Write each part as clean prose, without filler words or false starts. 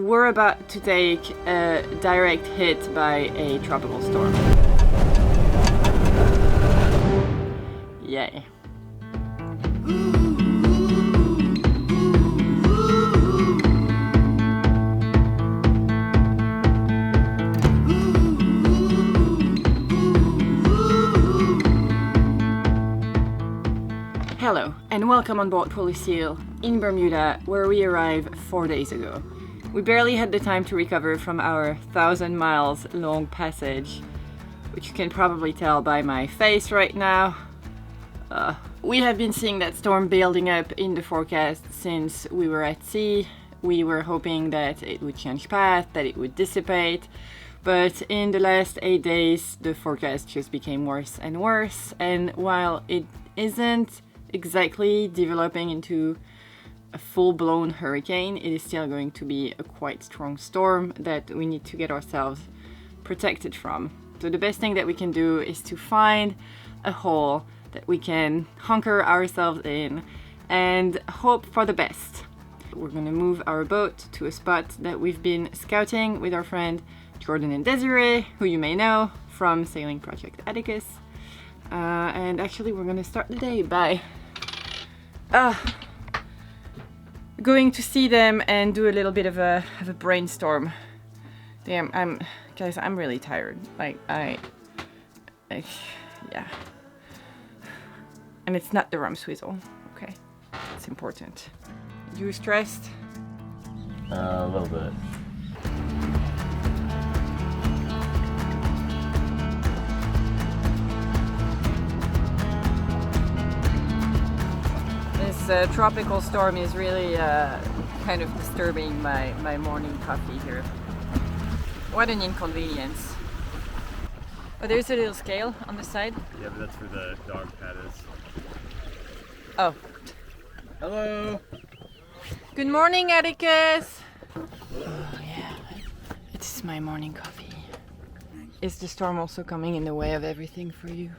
we're about to take a direct hit by a tropical storm. Yay. Hello and welcome on board Seal in Bermuda, where we arrived 4 days ago. We barely had the time to recover from our 1,000 miles long passage, which you can probably tell by my face right now. We have been seeing that storm building up in the forecast since we were at sea. We were hoping that it would change path, that it would dissipate, but in the last 8 days the forecast just became worse and worse, and while it isn't exactly developing into a full-blown hurricane, it is still going to be a quite strong storm that we need to get ourselves protected from. So the best thing that we can do is to find a hole that we can hunker ourselves in and hope for the best. We're going to move our boat to a spot that we've been scouting with our friend Jordan and Désirée, who you may know from Sailing Project Atticus. And actually we're going to start the day by going to see them and do a little bit of a brainstorm. Damn, I'm really tired. Like yeah. And it's not the rum swizzle, okay? It's important. You stressed? A little bit. This tropical storm is really kind of disturbing my morning coffee here. What an inconvenience. Oh, there's a little scale on the side. Yeah, but that's where the dog pad is. Oh. Hello! Good morning, Atticus! Oh, yeah. It's my morning coffee. Is the storm also coming in the way of everything for you?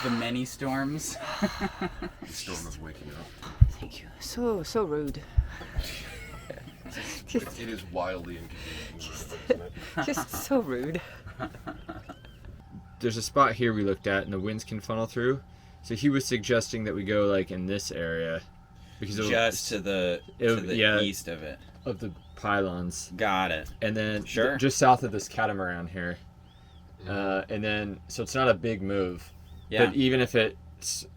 The many storms. The storm of waking up. Thank you. So rude. It is wildly inconvenient. Just so rude. There's a spot here we looked at and the winds can funnel through. So he was suggesting that we go like in this area. Because just to the east of it. Of the pylons. Got it. And then sure. Just south of this catamaran here. And then, so it's not a big move. Yeah. But even if it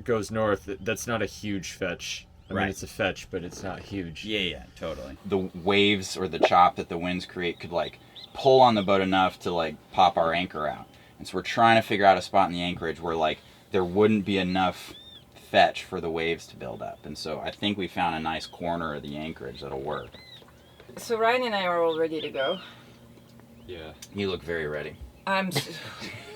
goes north, that's not a huge fetch. I mean, it's a fetch, but it's not huge. Yeah, totally. The waves or the chop that the winds create could like pull on the boat enough to like pop our anchor out. And so we're trying to figure out a spot in the anchorage where like there wouldn't be enough fetch for the waves to build up. And so I think we found a nice corner of the anchorage that'll work. So Ryan and I are all ready to go. Yeah. You look very ready.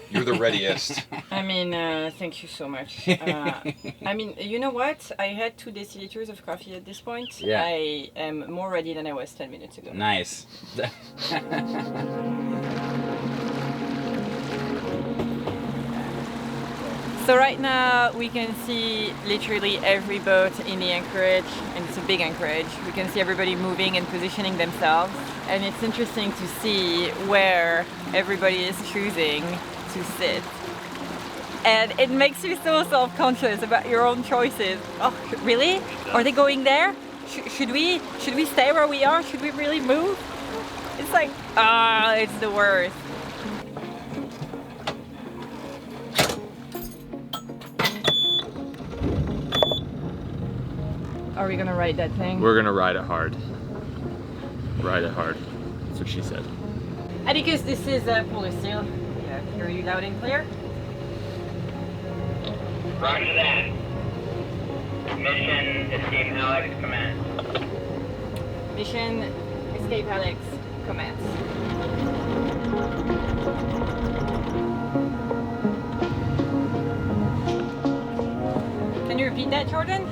You're the readiest. I mean, thank you so much. I mean, you know what? I had 2 deciliters of coffee at this point. Yeah. I am more ready than I was 10 minutes ago. Nice. So right now we can see literally every boat in the anchorage, and it's a big anchorage. We can see everybody moving and positioning themselves, and it's interesting to see where everybody is choosing to sit. And it makes you so self-conscious about your own choices. Oh, really? Are they going there? Should we stay where we are? Should we really move? It's like, it's the worst. Are we gonna ride that thing? We're gonna ride it hard. Ride it hard. That's what she said. Atticus, this is Seal. Yeah, hear you loud and clear? Roger that. Mission Escape Alex command. Mission Escape Alex commence. Can you repeat that, Jordan?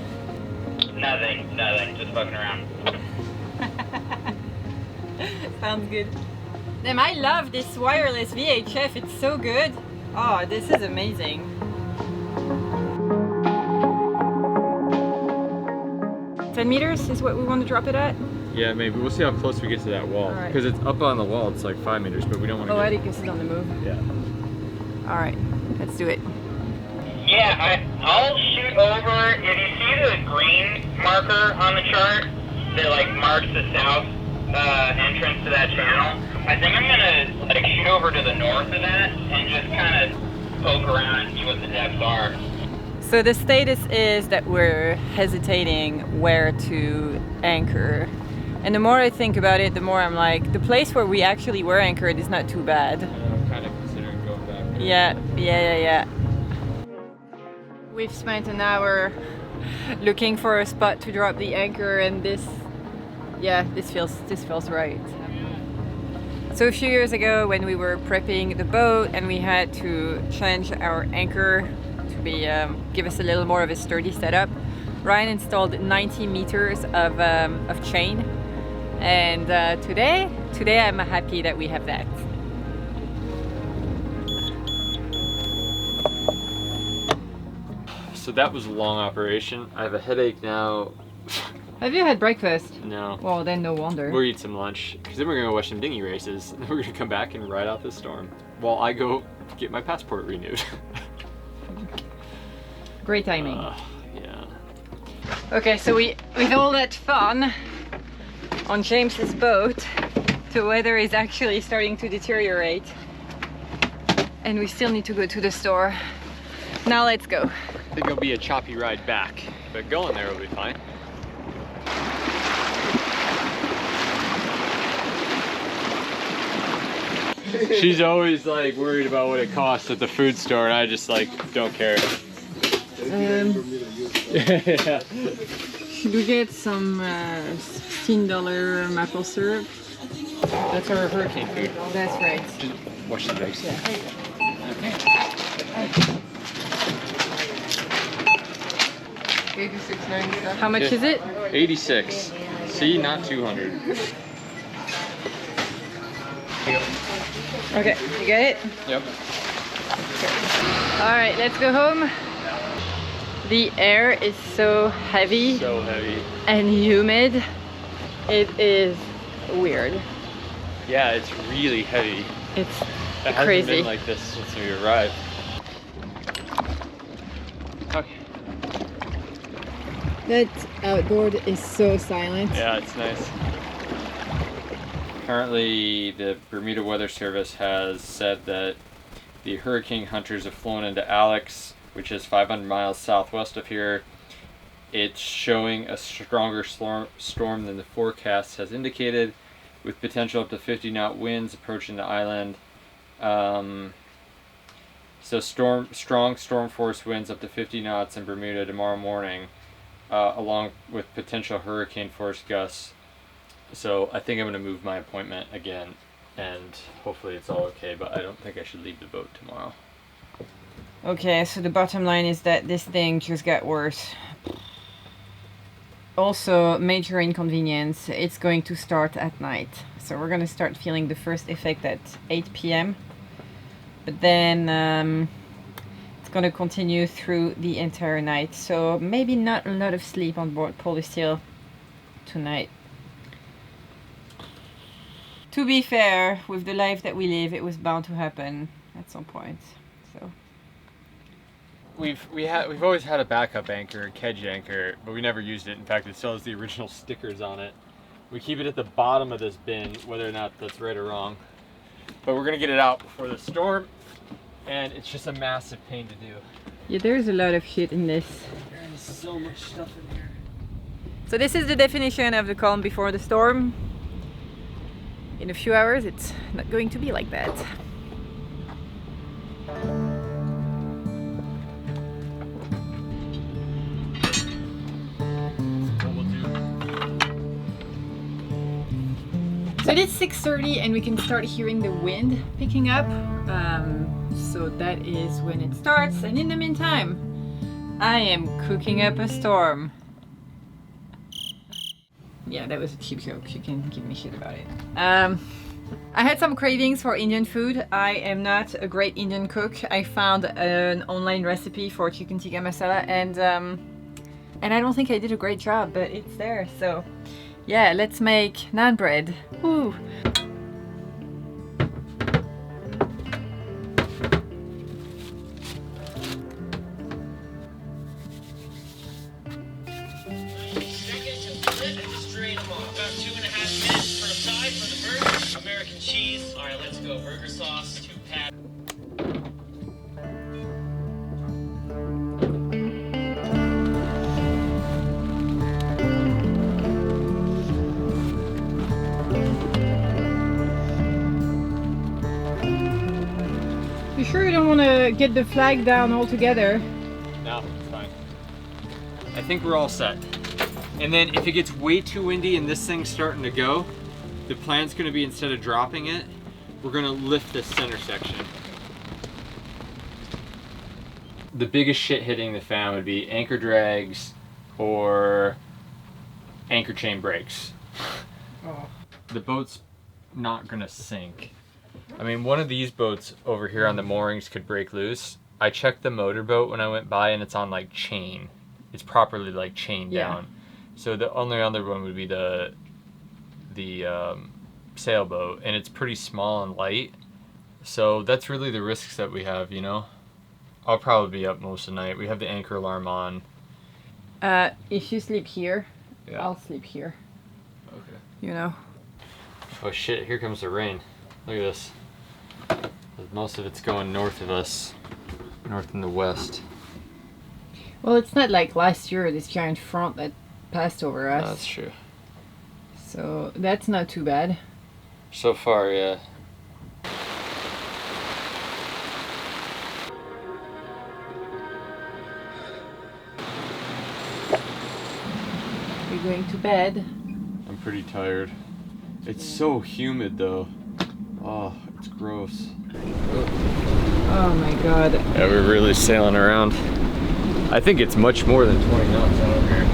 Nothing, just fucking around. Sounds good. Damn, I love this wireless VHF, it's so good. Oh, this is amazing. 10 meters is what we want to drop it at. Yeah, maybe. We'll see how close we get to that wall. Alright. Because it's up on the wall, it's like 5 meters, but we don't want to Oh, Atticus is on the move. Yeah. All right, let's do it. Yeah, I'll shoot over. If you see the green marker on the chart that like marks the south entrance to that channel, I think I'm gonna like shoot over to the north of that and just kind of poke around and see what the depths are. So the status is that we're hesitating where to anchor. And the more I think about it, the more I'm like, the place where we actually were anchored is not too bad. I'm kind of considering going back. Yeah. We've spent an hour looking for a spot to drop the anchor, and this feels right. So a few years ago, when we were prepping the boat and we had to change our anchor to be give us a little more of a sturdy setup, Ryan installed 90 meters of chain, and today I'm happy that we have that. So that was a long operation. I have a headache now. Have you had breakfast? No. Well, then no wonder. We'll eat some lunch, because then we're gonna go watch some dinghy races, and then we're gonna come back and ride out this storm while I go get my passport renewed. Great timing. Yeah. Okay, so with all that fun on James's boat, the weather is actually starting to deteriorate, and we still need to go to the store. Now let's go. I think it'll be a choppy ride back, but going there will be fine. She's always like worried about what it costs at the food store, and I just like don't care. Yeah. Should we get some $16 maple syrup? That's our hurricane food. That's right. Watch the bags. How much is it? 86. See, not 200. Okay, you got it? Yep. All right, let's go home. The air is so heavy So heavy. and humid. It is weird. Yeah, it's really heavy. It's It hasn't crazy. been like this since we arrived. Okay. That outboard is so silent. Yeah, it's nice. Apparently, the Bermuda Weather Service has said that the hurricane hunters have flown into Alex, which is 500 miles southwest of here. It's showing a stronger storm than the forecast has indicated, with potential up to 50-knot winds approaching the island. So strong storm force winds up to 50 knots in Bermuda tomorrow morning, along with potential hurricane force gusts. So I think I'm going to move my appointment again, and hopefully it's all okay, but I don't think I should leave the boat tomorrow. Okay, so the bottom line is that this thing just got worse. Also, major inconvenience, it's going to start at night. So we're going to start feeling the first effect at 8 p.m. But then it's going to continue through the entire night. So maybe not a lot of sleep on board Polyseal tonight. To be fair, with the life that we live, it was bound to happen at some point. So We've always had a backup anchor, a kedge anchor, but we never used it. In fact, it still has the original stickers on it. We keep it at the bottom of this bin, whether or not that's right or wrong. But we're gonna get it out before the storm, and it's just a massive pain to do. yeah, there's a lot of shit in this. There is so much stuff in here. So this is the definition of the calm before the storm. In a few hours, it's not going to be like that. So it is 6:30 and we can start hearing the wind picking up. So that is when it starts. And in the meantime, I am cooking up a storm. Yeah, that was a cheap joke. She can give me shit about it. I had some cravings for Indian food. I am not a great Indian cook. I found an online recipe for chicken tikka masala, and I don't think I did a great job, but it's there. So Yeah, let's make naan bread. Woo. About 2.5 minutes for a side for the burger. American cheese. All right, let's go. Burger sauce, 2 pat. You sure you don't want to get the flag down altogether? No, it's fine. I think we're all set. And then if it gets way too windy and this thing's starting to go, the plan's gonna be, instead of dropping it, we're gonna lift this center section. The biggest shit hitting the fan would be anchor drags or anchor chain breaks. Oh. The boat's not gonna sink. I mean, one of these boats over here on the moorings could break loose. I checked the motorboat when I went by and it's on like chain. It's properly like chained down. So the only other one would be the sailboat, and it's pretty small and light. So that's really the risks that we have, you know? I'll probably be up most of the night. We have the anchor alarm on. If you sleep here, Yeah. I'll sleep here. Okay. You know? Oh shit, here comes the rain. Look at this. Most of it's going north of us. North and the west. Well, it's not like last year, this giant front that passed over us. That's true. So that's not too bad. So far, yeah. We're going to bed. I'm pretty tired. It's so humid though. Oh, it's gross. Oh my god. Yeah, we're really sailing around. I think it's much more than 20 knots out here.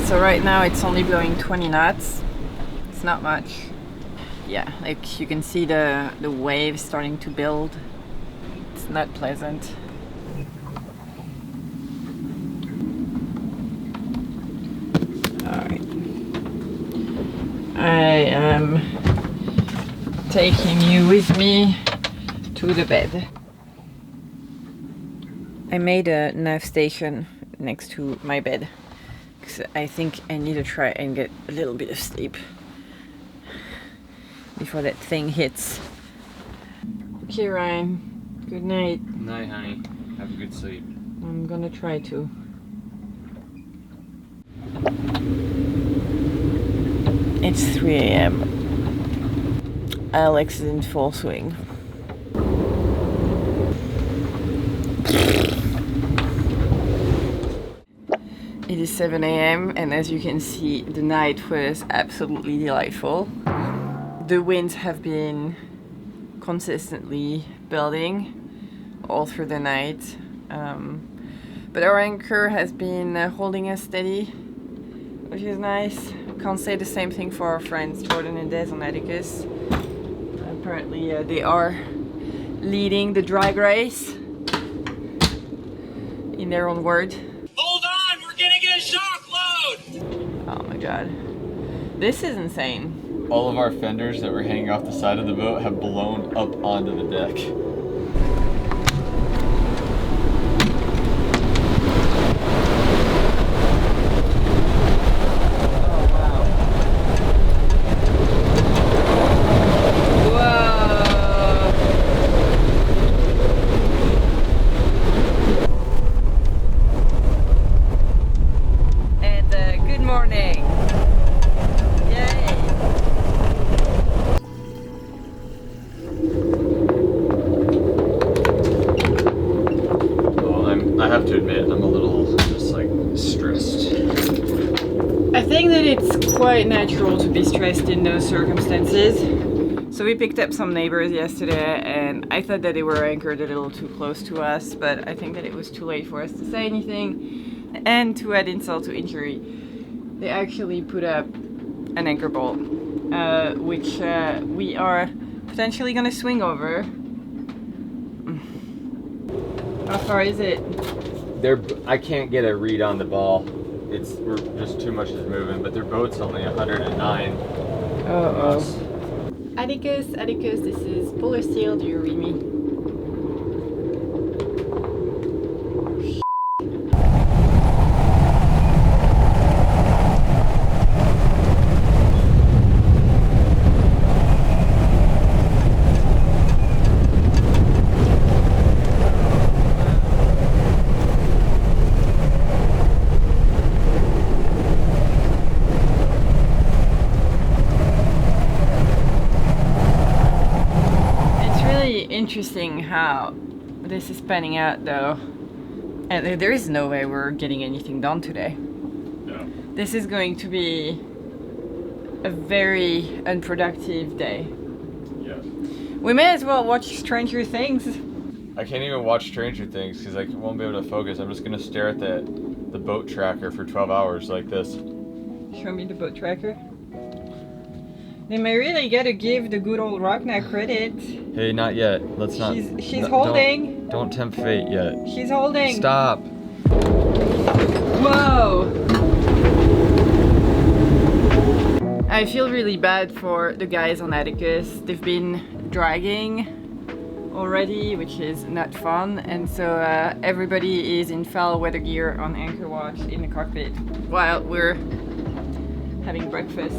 So right now it's only blowing 20 knots. It's not much. Yeah, like you can see the waves starting to build. It's not pleasant. Alright. I am taking you with me to the bed. I made a nav station next to my bed because I think I need to try and get a little bit of sleep before that thing hits. Okay, Ryan, good night. Night, honey. Have a good sleep. I'm gonna try to. It's 3 a.m. Alex is in full swing. It is 7 a.m. and as you can see, the night was absolutely delightful. The winds have been consistently building all through the night. But our anchor has been holding us steady, which is nice. Can't say the same thing for our friends Jordan and Désirée on Atticus. Apparently they are leading the drag race, in their own word. Hold on, we're gonna get a shock load! Oh my god. This is insane. All of our fenders that were hanging off the side of the boat have blown up onto the deck. I think that it's quite natural to be stressed in those circumstances. So we picked up some neighbors yesterday and I thought that they were anchored a little too close to us, but I think that it was too late for us to say anything. And to add insult to injury, they actually put up an anchor bolt, which we are potentially gonna swing over. How far is it? I can't get a read on the ball. we're just too much is moving, but their boat's only 109. Uh-oh. Atticus, this is Polar Seal, do you read me? Interesting how this is panning out though, and there is no way we're getting anything done today. No. This is going to be a very unproductive day. Yeah. We may as well watch Stranger Things. I can't even watch Stranger Things because I won't be able to focus. I'm just gonna stare at the boat tracker for 12 hours like this. Show me the boat tracker. They may really gotta give the good old Rockna credit. Hey, not yet. Let's not. She's holding. Don't tempt fate yet. She's holding. Stop. Whoa. I feel really bad for the guys on Atticus. They've been dragging already, which is not fun. And so everybody is in foul weather gear on anchor watch in the cockpit while we're having breakfast.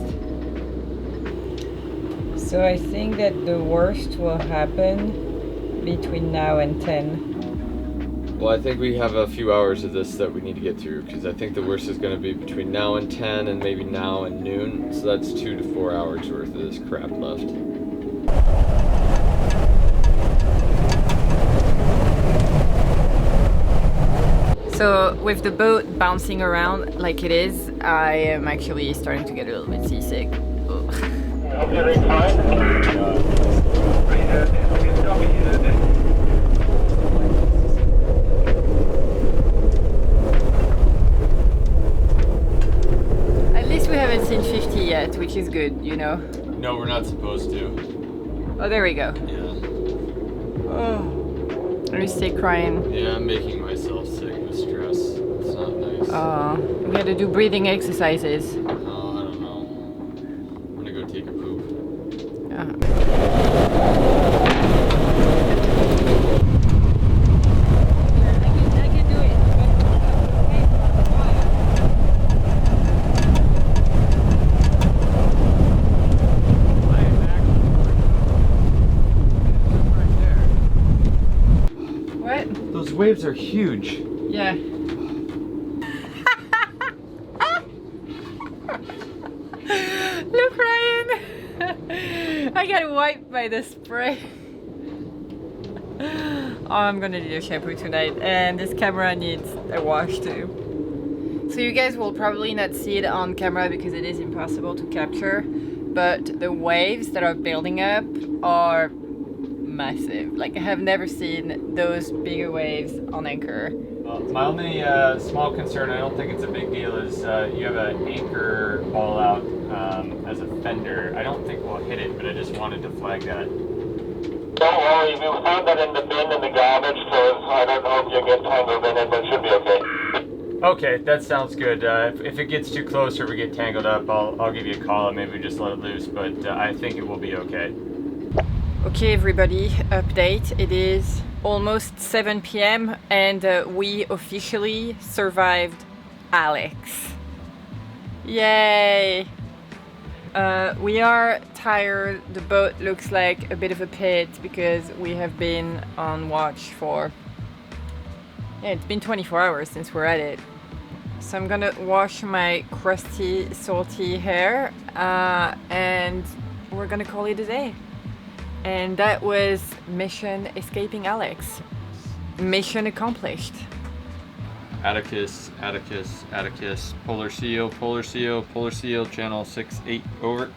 So I think that the worst will happen between now and 10. Well, I think we have a few hours of this that we need to get through because I think the worst is going to be between now and 10 and maybe now and noon. So that's 2 to 4 hours worth of this crap left. So with the boat bouncing around like it is, I am actually starting to get a little bit seasick. Ugh. At least we haven't seen 50 yet, which is good, you know. No, we're not supposed to. Oh, there we go. Yeah. Oh, are you still crying? Yeah, I'm making myself sick with stress. It's not nice. We had to do breathing exercises. I don't know. I'm gonna go take a poop. I can do it. What? Those waves are huge. Yeah. Look, Ryan! I got wiped by the spray. Oh, I'm gonna do a shampoo tonight, and this camera needs a wash too. So you guys will probably not see it on camera because it is impossible to capture, but the waves that are building up are massive. Like, I have never seen those bigger waves on anchor. My only small concern, I don't think it's a big deal, is you have an anchor ball out as a fender. I don't think we'll hit it, but I just wanted to flag that. Don't worry, we found that in the bin in the garbage, so I don't know if you get tangled in it, but it should be okay. Okay, that sounds good. If it gets too close or we get tangled up, I'll give you a call and maybe just let it loose, but I think it will be okay. Okay everybody, update. It is almost 7 p.m. and we officially survived Alex. Yay! We are tired. The boat looks like a bit of a pit because we have been on watch for... Yeah, it's been 24 hours since we're at it. So I'm gonna wash my crusty, salty hair and we're gonna call it a day. And that was mission escaping Alex. Mission accomplished. Atticus, Atticus, Atticus, Polar Seal, Polar Seal, Polar Seal, channel 68, over.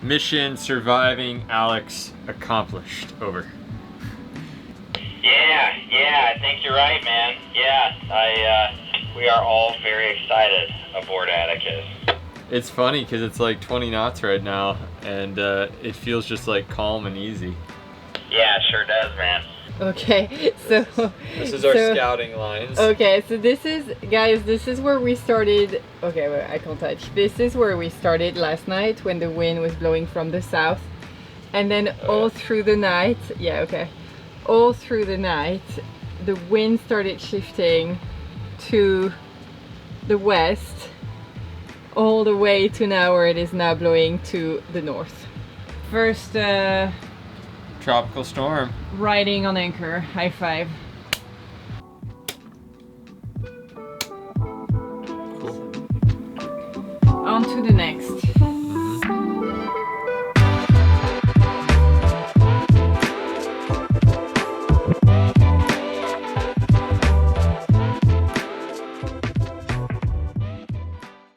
Mission surviving Alex accomplished, over. Yeah, I think you're right, man. Yeah, we are all very excited aboard Atticus. It's funny because it's like 20 knots right now and it feels just like calm and easy. Yeah, it sure does, man. Okay, so This is our so- scouting lines. Okay, so this is, guys, this is where we started. Okay, wait, I can't touch. This is where we started last night when the wind was blowing from the south. And then all through the night, yeah, okay. All through the night, the wind started shifting to the west, all the way to now where it is now blowing to the north. First, Tropical storm. riding on anchor, high five. On to the next.